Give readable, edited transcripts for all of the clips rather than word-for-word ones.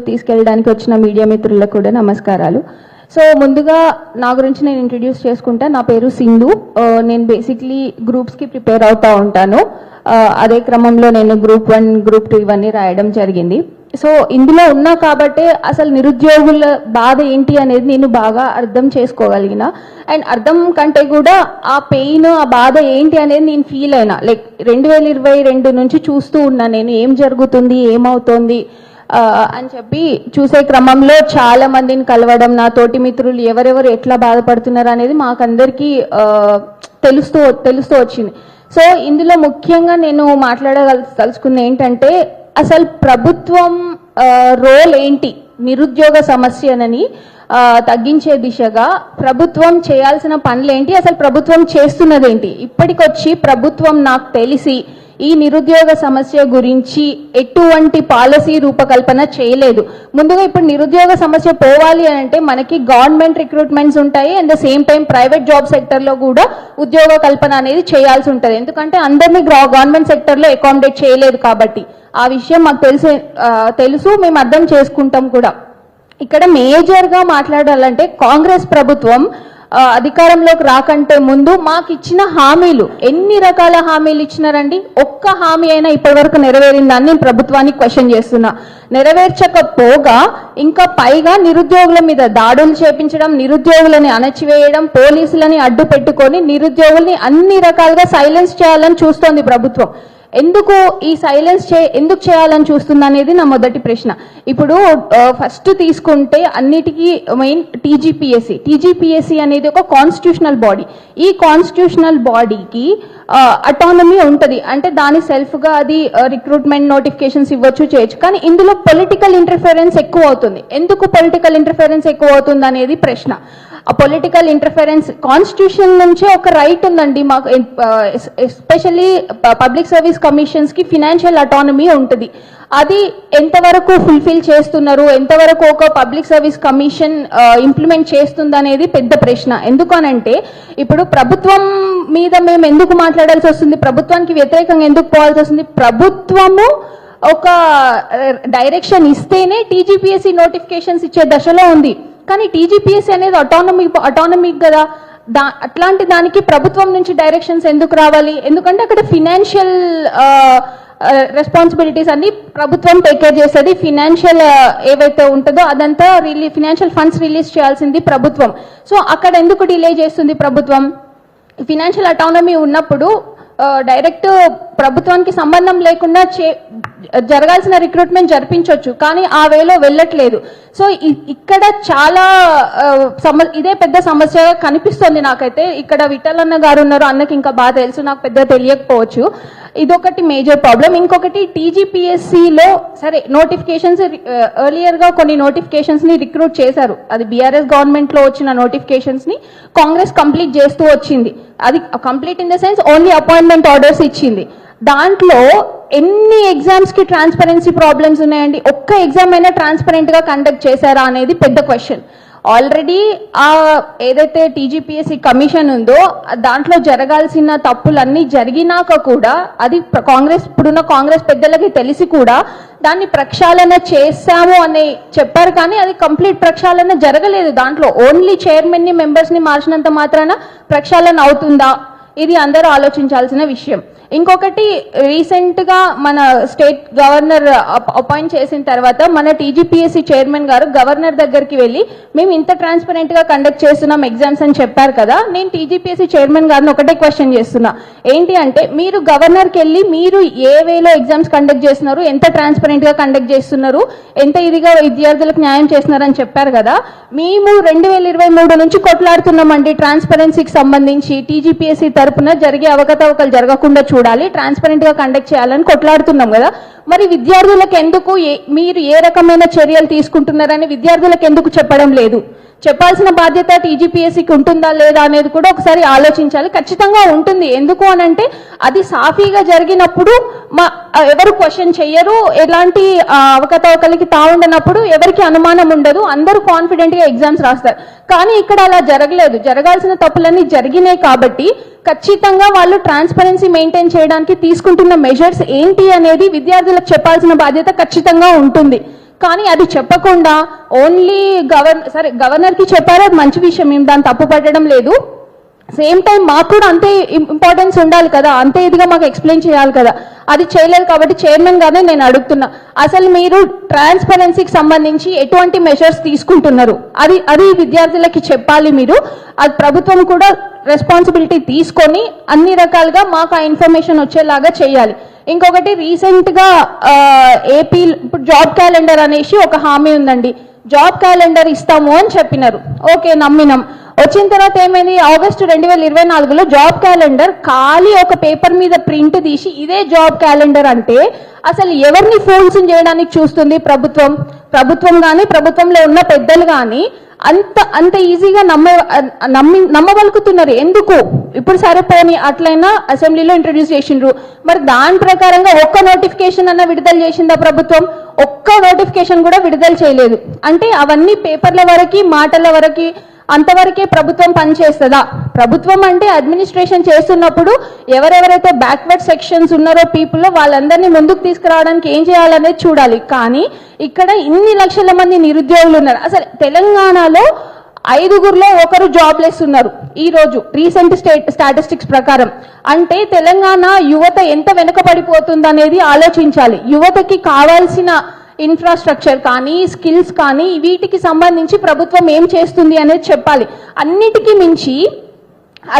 తీసుకెళ్ళడానికి వచ్చిన మీడియా మిత్రులకు కూడా నమస్కారాలు. సో ముందుగా నా గురించి నేను ఇంట్రడ్యూస్ చేసుకుంటే, నా పేరు సింధు. నేను బేసిక్లీ గ్రూప్స్కి ప్రిపేర్ అవుతూ ఉంటాను. అదే క్రమంలో నేను గ్రూప్ 1, గ్రూప్ 2 ఇవన్నీ రాయడం జరిగింది. సో ఇందులో ఉన్నా కాబట్టే అసలు నిరుద్యోగుల బాధ ఏంటి అనేది నేను బాగా అర్థం చేసుకోగలిగిన. అండ్ అర్థం కంటే కూడా ఆ పెయిన్, ఆ బాధ ఏంటి అనేది నేను ఫీల్ అయినా. లైక్ 2022 నుంచి చూస్తూ ఉన్నా నేను, ఏం జరుగుతుంది, ఏమవుతోంది అని చెప్పి చూసే క్రమంలో చాలా మందిని కలవడం, నా తోటి మిత్రులు ఎవరెవరు ఎట్లా బాధపడుతున్నారు అనేది మాకందరికీ తెలుస్తూ వచ్చింది. సో ఇందులో ముఖ్యంగా నేను మాట్లాడదలుచుకుంది ఏంటంటే, అసలు ప్రభుత్వం రోల్ ఏంటి నిరుద్యోగ సమస్యనని తగ్గించే దిశగా ప్రభుత్వం చేయాల్సిన పనులు ఏంటి, అసలు ప్రభుత్వం చేస్తున్నదేంటి. ఇప్పటికొచ్చి ప్రభుత్వం నాకు తెలిసి ఈ నిరుద్యోగ సమస్య గురించి ఎటువంటి పాలసీ రూపకల్పన చేయలేదు. ముందుగా ఇప్పుడు నిరుద్యోగ సమస్య పోవాలి అని అంటే మనకి గవర్నమెంట్ రిక్రూట్మెంట్స్ ఉంటాయి, and the same time private job సెక్టర్లో కూడా ఉద్యోగ కల్పన అనేది చేయాల్సి ఉంటుంది. ఎందుకంటే అందరినీ గవర్నమెంట్ సెక్టర్లో అకామిడేట్ చేయలేదు కాబట్టి ఆ విషయం మాకు తెలుసు, మేము అర్థం చేసుకుంటాం కూడా. ఇక్కడ మేజర్గా మాట్లాడాలంటే, కాంగ్రెస్ ప్రభుత్వం అధికారంలోకి రాకంటే ముందు మాకు ఇచ్చిన హామీలు, ఎన్ని రకాల హామీలు ఇచ్చినారండి? ఒక్క హామీ అయినా ఇప్పటి వరకు నెరవేరిందని నేను ప్రభుత్వానికి క్వశ్చన్ చేస్తున్నా. నెరవేర్చకపోగా ఇంకా పైగా నిరుద్యోగుల మీద దాడులు చేపించడం, నిరుద్యోగులని అణచివేయడం, పోలీసులని అడ్డు పెట్టుకొని నిరుద్యోగుల్ని అన్ని రకాలుగా సైలెన్స్ చేయాలని చూస్తోంది ప్రభుత్వం. ఎందుకు ఈ సైలెన్స్ ఎందుకు చేయాలని చూస్తుంది అనేది నా మొదటి ప్రశ్న. ఇప్పుడు ఫస్ట్ తీసుకుంటే అన్నిటికీ మెయిన్ టీజీపీఎస్సీ అనేది ఒక కాన్స్టిట్యూషనల్ బాడీ. ఈ కాన్స్టిట్యూషనల్ బాడీకి అటానమీ ఉంటుంది. అంటే దాని సెల్ఫ్గా అది రిక్రూట్మెంట్ నోటిఫికేషన్స్ ఇవ్వచ్చు, చేయొచ్చు. కానీ ఇందులో పొలిటికల్ ఇంటర్ఫరెన్స్ ఎక్కువ అవుతుంది. ఎందుకు పొలిటికల్ ఇంటర్ఫరెన్స్ ఎక్కువ అవుతుంది అనేది ప్రశ్న. ఆ పొలిటికల్ ఇంటర్ఫరెన్స్ కాన్స్టిట్యూషన్ నుంచే ఒక రైట్ ఉందండి మాకు. ఎస్పెషల్లీ పబ్లిక్ సర్వీస్ కమిషన్స్ కి ఫినాన్షియల్ అటానమీ ఉంటుంది. అది ఎంతవరకు ఫుల్ఫిల్ చేస్తున్నారు, ఎంతవరకు ఒక పబ్లిక్ సర్వీస్ కమిషన్ ఇంప్లిమెంట్ చేస్తుంది అనేది పెద్ద ప్రశ్న. ఎందుకనంటే ఇప్పుడు ప్రభుత్వం మీద మేము ఎందుకు మాట్లాడాల్సి వస్తుంది, ప్రభుత్వానికి వ్యతిరేకంగా ఎందుకు పోవాల్సి వస్తుంది? ప్రభుత్వము ఒక డైరెక్షన్ ఇస్తేనే టీజీపీఎస్సీ నోటిఫికేషన్స్ ఇచ్చే దశలో ఉంది. కానీ టీజీపీఎస్సీ అనేది అటానమిక్ కదా. అట్లాంటి దానికి ప్రభుత్వం నుంచి డైరెక్షన్స్ ఎందుకు రావాలి? ఎందుకంటే అక్కడ ఫినాన్షియల్ రెస్పాన్సిబిలిటీస్ అన్ని ప్రభుత్వం టేక్ కేర్ చేస్తుంది. ఫినాన్షియల్ ఏవైతే ఉంటుందో అదంతా ఫినాన్షియల్ ఫండ్స్ రిలీజ్ చేయాల్సింది ప్రభుత్వం. సో అక్కడ ఎందుకు డిలే చేస్తుంది ప్రభుత్వం? ఫినాన్షియల్ అటానమీ ఉన్నప్పుడు డైరెక్ట్ ప్రభుత్వానికి సంబంధం లేకుండా జరగాల్సిన రిక్రూట్మెంట్ జరిపించవచ్చు, కానీ ఆ వేలో వెళ్ళట్లేదు. సో ఇక్కడ చాలా ఇదే పెద్ద సమస్యగా కనిపిస్తుంది నాకైతే. ఇక్కడ విఠల్ అన్న గారు ఉన్నారు, అన్నకి ఇంకా బాగా తెలుసు, నాకు పెద్ద తెలియకపోవచ్చు. ఇదొకటి మేజర్ ప్రాబ్లం. ఇంకొకటి టీజీపీఎస్సీలో సరే నోటిఫికేషన్స్ ఎర్లియర్ గా కొన్ని నోటిఫికేషన్స్ ని రిక్రూట్ చేశారు. అది బీఆర్ఎస్ గవర్నమెంట్ లో వచ్చిన నోటిఫికేషన్స్ ని కాంగ్రెస్ కంప్లీట్ చేస్తూ వచ్చింది. అది complete in the sense only appointment orders ఇచ్చింది. దాంట్లో ఎన్ని ఎగ్జామ్స్ కి ట్రాన్స్పరెన్సీ ప్రాబ్లమ్స్ ఉన్నాయండి? ఒక్క ఎగ్జామ్ అయినా ట్రాన్స్పరెంట్ గా కండక్ట్ చేశారా అనేది పెద్ద క్వశ్చన్. ఆల్రెడీ ఏదైతే టీజీపీఎస్సీ కమిషన్ ఉందో దాంట్లో జరగాల్సిన తప్పులన్నీ జరిగినాక కూడా అది ఇప్పుడున్న కాంగ్రెస్ పెద్దలకి తెలిసి కూడా దాన్ని ప్రక్షాళన చేశాము అని చెప్పారు, కానీ అది కంప్లీట్ ప్రక్షాళన జరగలేదు. దాంట్లో ఓన్లీ చైర్మన్ ని, మెంబర్స్ ని మార్చినంత మాత్రాన ప్రక్షాళన అవుతుందా? ఇది అందరూ ఆలోచించాల్సిన విషయం. ఇంకొకటి, రీసెంట్ గా మన స్టేట్ గవర్నర్ అపాయింట్ చేసిన తర్వాత మన టీజీపీఎస్సీ చైర్మన్ గారు గవర్నర్ దగ్గరికి వెళ్ళి మేము ఇంత ట్రాన్స్పరెంట్ గా కండక్ట్ చేస్తున్నాం ఎగ్జామ్స్ అని చెప్పారు కదా. నేను టీజీపీఎస్సీ చైర్మన్ గారిని ఒకటే క్వశ్చన్ చేస్తున్నా, ఏంటి అంటే మీరు గవర్నర్కి వెళ్ళి మీరు ఏ వేలో ఎగ్జామ్స్ కండక్ట్ చేస్తున్నారు, ఎంత ట్రాన్స్పరెంట్ గా కండక్ట్ చేస్తున్నారు, ఎంత ఇదిగా విద్యార్థులకు న్యాయం చేస్తున్నారని చెప్పారు కదా. మేము 2023 నుంచి కొట్లాడుతున్నామండి ట్రాన్స్పరెన్సీకి సంబంధించి. టీజీపీఎస్సీ తరపున జరిగే అవకతవకలు జరగకుండా చూడాలి, ట్రాన్స్పరెంట్ గా కండక్ట్ చేయాలని కొట్లాడుతున్నాం కదా. మరి విద్యార్థులకు ఎందుకు మీరు ఏ రకమైన చర్యలు తీసుకుంటున్నారని విద్యార్థులకు ఎందుకు చెప్పడం లేదు? చెప్పాల్సిన బాధ్యత టీజీపీఎస్సీకి ఉంటుందా లేదా అనేది కూడా ఒకసారి ఆలోచించాలి. ఖచ్చితంగా ఉంటుంది. ఎందుకు అనంటే అది సాఫీగా జరిగినప్పుడు ఎవరు క్వశ్చన్ చెయ్యరు, ఎలాంటి అవకతవకలకి తావుండనప్పుడు ఎవరికి అనుమానం ఉండదు, అందరూ కాన్ఫిడెంట్ గా ఎగ్జామ్స్ రాస్తారు. కానీ ఇక్కడ అలా జరగలేదు. జరగాల్సిన తప్పులన్నీ జరిగినాయి కాబట్టి ఖచ్చితంగా వాళ్ళు ట్రాన్స్పరెన్సీ మెయింటైన్ చేయడానికి తీసుకుంటున్న మెజర్స్ ఏంటి అనేది విద్యార్థులకు చెప్పాల్సిన బాధ్యత ఖచ్చితంగా ఉంటుంది. కానీ అది చెప్పకుండా ఓన్లీ గవర్నర్కి చెప్పారు, అది మంచి విషయం, మేము దాన్ని తప్పు పట్టడం లేదు. సేమ్ టైం మాకు కూడా అంతే ఇంపార్టెన్స్ ఉండాలి కదా, అంతే ఇదిగా మాకు ఎక్స్ప్లెయిన్ చేయాలి కదా, అది చేయలేదు. కాబట్టి చైర్మన్ గానే నేను అడుగుతున్నా, అసలు మీరు ట్రాన్స్పరెన్సీకి సంబంధించి ఎటువంటి మెషర్స్ తీసుకుంటున్నారు, అది విద్యార్థులకి చెప్పాలి మీరు. అది ప్రభుత్వం కూడా రెస్పాన్సిబిలిటీ తీసుకొని అన్ని రకాలుగా మాకు ఆ ఇన్ఫర్మేషన్ వచ్చేలాగా చేయాలి. ఇంకొకటి, రీసెంట్ గా ఏపీ ఇప్పుడు జాబ్ క్యాలెండర్ అనేసి ఒక హామీ ఉందండి, జాబ్ క్యాలెండర్ ఇస్తాము అని చెప్పినారు. ఓకే, నమ్మినాం. వచ్చిన తర్వాత ఏమైంది, ఆగస్టు 2024లో జాబ్ క్యాలెండర్ ఖాళీ ఒక పేపర్ మీద ప్రింట్ తీసి ఇదే జాబ్ క్యాలెండర్ అంటే అసలు ఎవరిని ఫోన్స్ చేయడానికి చూస్తుంది ప్రభుత్వం కానీ ప్రభుత్వంలో ఉన్న పెద్దలు కానీ అంత ఈజీగా నమ్మబలుకుతున్నారు. ఎందుకు? ఇప్పుడు సరిపోని అట్లయినా అసెంబ్లీలో ఇంట్రడ్యూస్ చేసిండ్రు, మరి దాని ప్రకారంగా ఒక్క నోటిఫికేషన్ అన్న విడుదల చేసిందా ప్రభుత్వం? ఒక్క నోటిఫికేషన్ కూడా విడుదల చేయలేదు. అంటే అవన్నీ పేపర్ల వరకు, మాటల వరకు, అంతవరకే ప్రభుత్వం పనిచేస్తుందా? ప్రభుత్వం అంటే అడ్మినిస్ట్రేషన్ చేస్తున్నప్పుడు ఎవరెవరైతే బ్యాక్వర్డ్ సెక్షన్స్ ఉన్నారో పీపుల్, వాళ్ళందరినీ ముందుకు తీసుకురావడానికి ఏం చేయాలనేది చూడాలి. కానీ ఇక్కడ ఇన్ని లక్షల మంది నిరుద్యోగులు ఉన్నారు. అసలు తెలంగాణలో 5గురిలో 1 జాబ్లెస్ ఉన్నారు ఈ రోజు రీసెంట్ స్టాటిస్టిక్స్ ప్రకారం. అంటే తెలంగాణ యువత ఎంత వెనుకబడిపోతుందనేది ఆలోచించాలి. యువతకి కావాల్సిన ఇన్ఫ్రాస్ట్రక్చర్ కానీ, స్కిల్స్ కానీ, వీటికి సంబంధించి ప్రభుత్వం ఏం చేస్తుంది అనేది చెప్పాలి. అన్నిటికీ మించి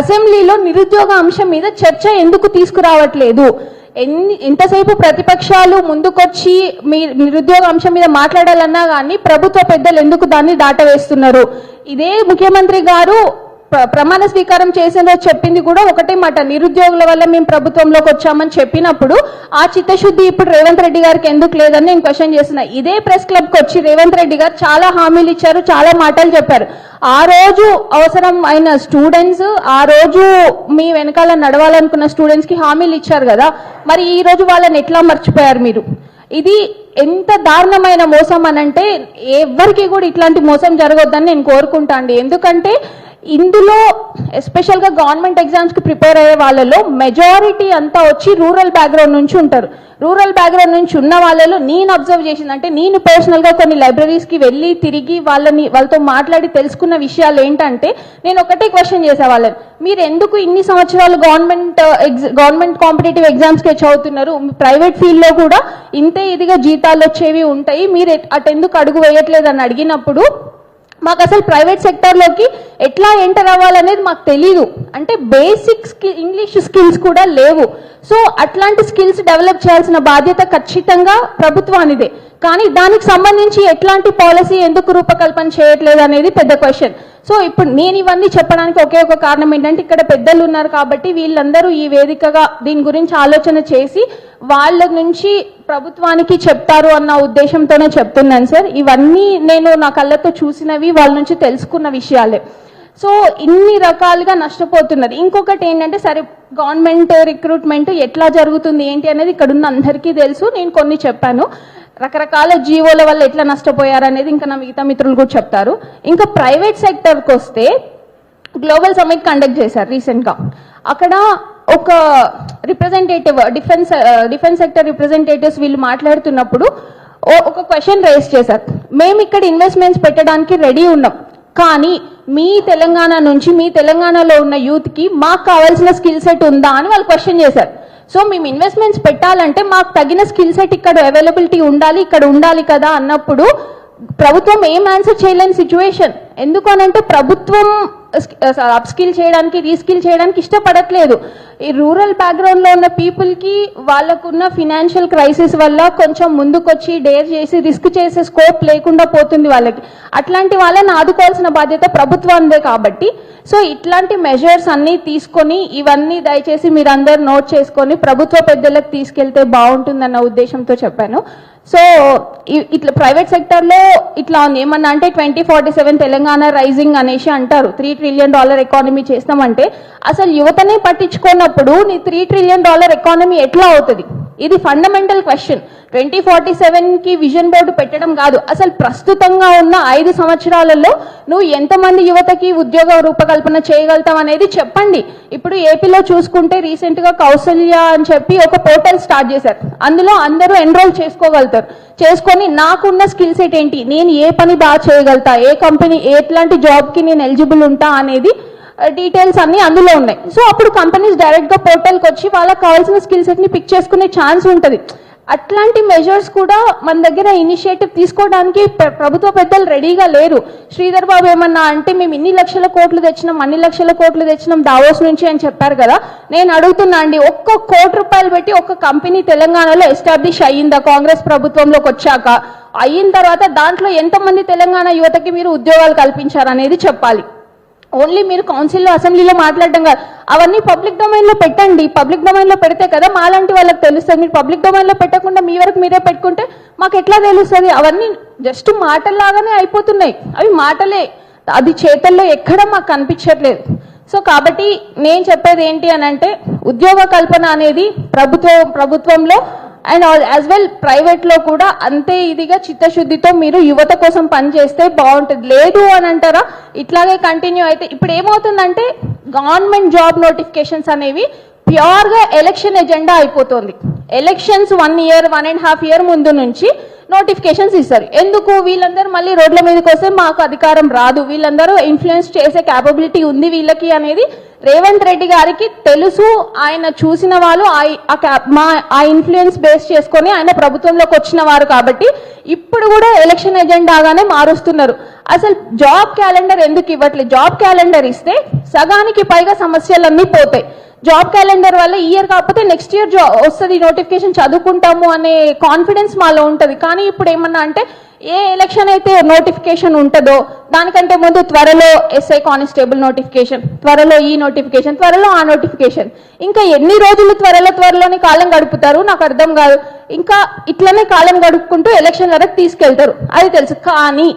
అసెంబ్లీలో నిరుద్యోగ అంశం మీద చర్చ ఎందుకు తీసుకురావట్లేదు? ఎంతసేపు ప్రతిపక్షాలు ముందుకొచ్చి మీ నిరుద్యోగ అంశం మీద మాట్లాడాలన్నా కానీ ప్రభుత్వ పెద్దలు ఎందుకు దాన్ని దాటవేస్తున్నారు? ఇదే ముఖ్యమంత్రి గారు ప్రమాణ స్వీకారం చేసిన చెప్పింది కూడా ఒకటే మాట, నిరుద్యోగుల వల్ల మేము ప్రభుత్వంలోకి వచ్చామని చెప్పినప్పుడు ఆ చిత్తశుద్ధి ఇప్పుడు రేవంత్ రెడ్డి గారికి ఎందుకు లేదని నేను క్వశ్చన్ చేస్తున్నా. ఇదే ప్రెస్ క్లబ్కి వచ్చి రేవంత్ రెడ్డి గారు చాలా హామీలు ఇచ్చారు, చాలా మాటలు చెప్పారు. ఆ రోజు అవసరం అయిన స్టూడెంట్స్, ఆ రోజు మీ వెనకాల నడవాలనుకున్న స్టూడెంట్స్ కి హామీలు ఇచ్చారు కదా, మరి ఈ రోజు వాళ్ళని ఎట్లా మర్చిపోయారు మీరు? ఇది ఎంత దారుణమైన మోసం అనంటే ఎవరికి కూడా ఇట్లాంటి మోసం జరగొద్దని నేను కోరుకుంటా అండి. ఎందుకంటే ఇందులో ఎస్పెషల్ గా గవర్నమెంట్ ఎగ్జామ్స్ కి ప్రిపేర్ అయ్యే వాళ్ళలో మెజారిటీ అంతా వచ్చి రూరల్ బ్యాక్గ్రౌండ్ నుంచి ఉంటారు. రూరల్ బ్యాక్గ్రౌండ్ నుంచి ఉన్న వాళ్ళలో నేను అబ్జర్వ్ చేసిందంటే, నేను పర్సనల్ గా కొన్ని లైబ్రరీస్ కి వెళ్ళి తిరిగి వాళ్ళతో మాట్లాడి తెలుసుకున్న విషయాలు ఏంటంటే, నేను ఒకటే క్వశ్చన్ చేసే వాళ్ళని, మీరు ఎందుకు ఇన్ని సంవత్సరాలు గవర్నమెంట్ కాంపిటేటివ్ ఎగ్జామ్స్ కి చదువుతున్నారు, ప్రైవేట్ ఫీల్డ్ లో కూడా ఇంతే ఇదిగా జీతాలు వచ్చేవి ఉంటాయి, మీరు అటెందుకు అడుగు వేయట్లేదు అని అడిగినప్పుడు మాకు అసలు ప్రైవేట్ సెక్టర్లోకి ఎట్లా ఎంటర్ అవ్వాలనేది మాకు తెలీదు. అంటే బేసిక్ ఇంగ్లీష్ స్కిల్స్ కూడా లేవు. సో అట్లాంటి స్కిల్స్ డెవలప్ చేయాల్సిన బాధ్యత ఖచ్చితంగా ప్రభుత్వానిదే. కానీ దానికి సంబంధించి ఎట్లాంటి పాలసీ ఎందుకు రూపకల్పన చేయట్లేదు అనేది పెద్ద క్వశ్చన్. సో ఇప్పుడు నేను ఇవన్నీ చెప్పడానికి ఒకే ఒక కారణం ఏంటంటే, ఇక్కడ పెద్దలు ఉన్నారు కాబట్టి వీళ్ళందరూ ఈ వేదికగా దీని గురించి ఆలోచన చేసి వాళ్ళ నుంచి ప్రభుత్వానికి చెప్తారు అన్న ఉద్దేశంతోనే చెప్తున్నాను సార్. ఇవన్నీ నేను నా కళ్ళతో చూసినవి, వాళ్ళ నుంచి తెలుసుకున్న విషయాలే. సో ఇన్ని రకాలుగా నష్టపోతున్నారు. ఇంకొకటి ఏంటంటే, సరే గవర్నమెంట్ రిక్రూట్మెంట్ ఎట్లా జరుగుతుంది ఏంటి అనేది ఇక్కడ ఉన్న అందరికీ తెలుసు, నేను కొన్ని చెప్పాను. రకరకాల జీవోల వల్ల ఎట్లా నష్టపోయారు అనేది ఇంకా నా మిగతా మిత్రులు కూడా చెప్తారు. ఇంకా ప్రైవేట్ సెక్టర్కి వస్తే గ్లోబల్ సమ్మిట్ కండక్ట్ చేశారు రీసెంట్గా. అక్కడ ఒక రిప్రజెంటేటివ్ డిఫెన్స్ సెక్టర్ రిప్రజెంటేటివ్స్ వీళ్ళు మాట్లాడుతున్నప్పుడు ఒక క్వశ్చన్ రేస్ చేశారు. మేము ఇక్కడ ఇన్వెస్ట్మెంట్స్ పెట్టడానికి రెడీ ఉన్నాం, కానీ మీ తెలంగాణ నుంచి, మీ తెలంగాణలో ఉన్న యూత్కి మాకు కావాల్సిన స్కిల్ సెట్ ఉందా అని వాళ్ళు క్వశ్చన్ చేశారు. సో మేము ఇన్వెస్ట్మెంట్స్ పెట్టాలంటే మాకు తగిన స్కిల్ సెట్ ఇక్కడ అవైలబిలిటీ ఉండాలి, ఇక్కడ ఉండాలి కదా అన్నప్పుడు ప్రభుత్వం ఏం ఆన్సర్ చేయలేని సిచ్యువేషన్. ఎందుకు అనంటే ప్రభుత్వం అప్ స్కిల్ చేయడానికి, రీస్కిల్ చేయడానికి ఇష్టపడట్లేదు. ఈ రూరల్ బ్యాక్గ్రౌండ్ లో ఉన్న పీపుల్ కి వాళ్ళకున్న ఫినాన్షియల్ క్రైసిస్ వల్ల కొంచెం ముందుకొచ్చి డేర్ చేసి రిస్క్ చేసే స్కోప్ లేకుండా పోతుంది వాళ్ళకి. అట్లాంటి వాళ్ళని ఆదుకోవాల్సిన బాధ్యత ప్రభుత్వానిదే. కాబట్టి సో ఇట్లాంటి మెజర్స్ అన్ని తీసుకొని, ఇవన్నీ దయచేసి మీరందరూ నోట్ చేసుకొని ప్రభుత్వ పెద్దలకు తీసుకెళ్తే బాగుంటుందన్న ఉద్దేశంతో చెప్పాను. సో ఇట్లా ప్రైవేట్ సెక్టర్లో ఇట్లా ఏమన్నా అంటే 2047 తెలంగాణ రైజింగ్ అనేసి అంటారు. $3 trillion ఎకానమీ చేస్తామంటే అసలు యువతనే పట్టించుకున్నప్పుడు నీ $3 trillion ఎకానమీ ఎట్లా అవుతుంది? ఇది ఫండమెంటల్ క్వశ్చన్. 2047కి విజన్ బోర్డు పెట్టడం కాదు, అసలు ప్రస్తుతంగా ఉన్న 5 సంవత్సరాలలో నువ్వు ఎంతమంది యువతకి ఉద్యోగ రూపకల్పన చేయగలుగుతావు అనేది చెప్పండి. ఇప్పుడు ఏపీలో చూసుకుంటే రీసెంట్ గా కౌశల్య అని చెప్పి ఒక పోర్టల్ స్టార్ట్ చేశారు. అందులో అందరూ ఎన్రోల్ చేసుకోగలుగుతారు. చేసుకొని నాకున్న స్కిల్ సెట్ ఏంటి, నేను ఏ పని బాగా చేయగలుగుతా, ఏ కంపెనీ ఎట్లాంటి జాబ్ కి నేను ఎలిజిబుల్ ఉంటా అనేది డీటెయిల్స్ అన్ని అందులో ఉన్నాయి. సో అప్పుడు కంపెనీస్ డైరెక్ట్ గా పోర్టల్కి వచ్చి వాళ్ళకి కావాల్సిన స్కిల్ సెట్ ని పిక్ చేసుకునే ఛాన్స్ ఉంటుంది. అట్లాంటి మెజర్స్ కూడా మన దగ్గర ఇనిషియేటివ్ తీసుకోవడానికి ప్రభుత్వ పెద్దలు రెడీగా లేరు. శ్రీధర్ బాబు ఏమన్నా అంటే మేము ఇన్ని లక్షల కోట్లు తెచ్చినాం, అన్ని లక్షల కోట్లు తెచ్చినాం దావోస్ నుంచి అని చెప్పారు కదా. నేను అడుగుతున్నా అండి, ఒక్క ₹1 పెట్టి ఒక కంపెనీ తెలంగాణలో ఎస్టాబ్లిష్ అయ్యిందా కాంగ్రెస్ ప్రభుత్వంలోకి వచ్చాక? అయిన తర్వాత దాంట్లో ఎంతమంది తెలంగాణ యువతకి మీరు ఉద్యోగాలు కల్పించారనేది చెప్పాలి. ఓన్లీ మీరు కౌన్సిల్లో అసెంబ్లీలో మాట్లాడడం కాదు, అవన్నీ పబ్లిక్ డొమైన్ లో పెట్టండి. పబ్లిక్ డొమైన్ లో పెడితే కదా మాలాంటి వాళ్ళకి తెలుస్తుంది. మీరు పబ్లిక్ డొమైన్ లో పెట్టకుండా మీ వరకు మీరే పెట్టుకుంటే మాకు ఎట్లా తెలుస్తుంది? అవన్నీ జస్ట్ మాటల్లాగానే అయిపోతున్నాయి. అవి మాటలే, అది చేతల్లో ఎక్కడ మాకు కనిపించట్లేదు. సో కాబట్టి నేను చెప్పేది ఏంటి అని అంటే, ఉద్యోగ కల్పన అనేది ప్రభుత్వంలో అండ్ యాజ్ వెల్ ప్రైవేట్ లో కూడా అంతే ఇదిగా చిత్తశుద్ధితో మీరు యువత కోసం పనిచేస్తే బాగుంటుంది. లేదు అని అంటారా, ఇట్లాగే కంటిన్యూ అయితే ఇప్పుడు ఏమవుతుందంటే గవర్నమెంట్ జాబ్ నోటిఫికేషన్స్ అనేవి ప్యూర్ గా ఎలక్షన్ ఎజెండా అయిపోతుంది. ఎలక్షన్స్ 1 year 1.5 year ముందు నుంచి నోటిఫికేషన్స్ ఇస్తారు. ఎందుకు? వీళ్ళందరూ మళ్ళీ రోడ్ల మీదకి వస్తే మాకు అధికారం రాదు, వీళ్ళందరూ ఇన్ఫ్లుయెన్స్ చేసే క్యాపబిలిటీ ఉంది వీళ్ళకి అనేది రేవంత్ రెడ్డి గారికి తెలుసు. ఆయన చూసిన వాళ్ళు ఆ ఇన్ఫ్లుయెన్స్ బేస్ చేసుకొని ఆయన ప్రభుత్వంలోకి వచ్చిన వారు కాబట్టి ఇప్పుడు కూడా ఎలక్షన్ ఎజెండాగానే మారుస్తున్నారు. అసలు జాబ్ క్యాలెండర్ ఎందుకు ఇవ్వట్లేదు? జాబ్ క్యాలెండర్ ఇస్తే సగానికి పైగా సమస్యలన్నీ పోతాయి. జాబ్ క్యాలెండర్ వల్ల ఈ ఇయర్ కాకపోతే నెక్స్ట్ ఇయర్ వస్తుంది నోటిఫికేషన్, చదువుకుంటాము అనే కాన్ఫిడెన్స్ మాలో ఉంటుంది. కానీ ఇప్పుడు ఏమన్నా అంటే ఏ ఎలక్షన్ అయితే నోటిఫికేషన్ ఉంటుందో దానికంటే ముందు త్వరలో ఎస్ఐ కానిస్టేబుల్ నోటిఫికేషన్, త్వరలో ఈ నోటిఫికేషన్, త్వరలో ఆ నోటిఫికేషన్. ఇంకా ఎన్ని రోజులు త్వరలోని కాలం గడుపుతారు నాకు అర్థం కాదు. ఇంకా ఇట్లనే కాలం గడుపుకుంటూ ఎలక్షన్ వరకు తీసుకెళ్తారు, అది తెలుసు. కానీ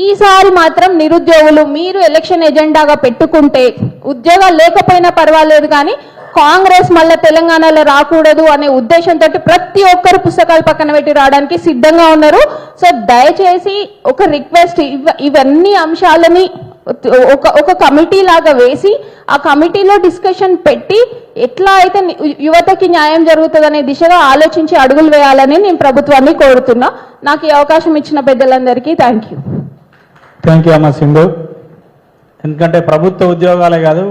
ఈసారి మాత్రం నిరుద్యోగులు మీరు ఎలక్షన్ ఎజెండాగా పెట్టుకుంటే ఉద్యోగాలు లేకపోయినా పర్వాలేదు, కానీ కాంగ్రెస్ మళ్ళీ తెలంగాణలో రాకూడదు అనే ఉద్దేశంతో ప్రతి ఒక్కరు పుస్తకాలు పక్కన పెట్టి రావడానికి సిద్ధంగా ఉన్నారు. సో దయచేసి ఒక రిక్వెస్ట్, ఇవన్నీ అంశాలని ఒక కమిటీ లాగా వేసి ఆ కమిటీలో డిస్కషన్ పెట్టి ఎట్లా అయితే యువతకి న్యాయం జరుగుతుందనే దిశగా ఆలోచించి అడుగులు వేయాలని నేను ప్రభుత్వాన్ని కోరుతున్నా. నాకు ఈ అవకాశం ఇచ్చిన పెద్దలందరికీ థ్యాంక్ యూ. అమ్మ సింధు. ఎందుకంటే ప్రభుత్వ ఉద్యోగాలే కాదు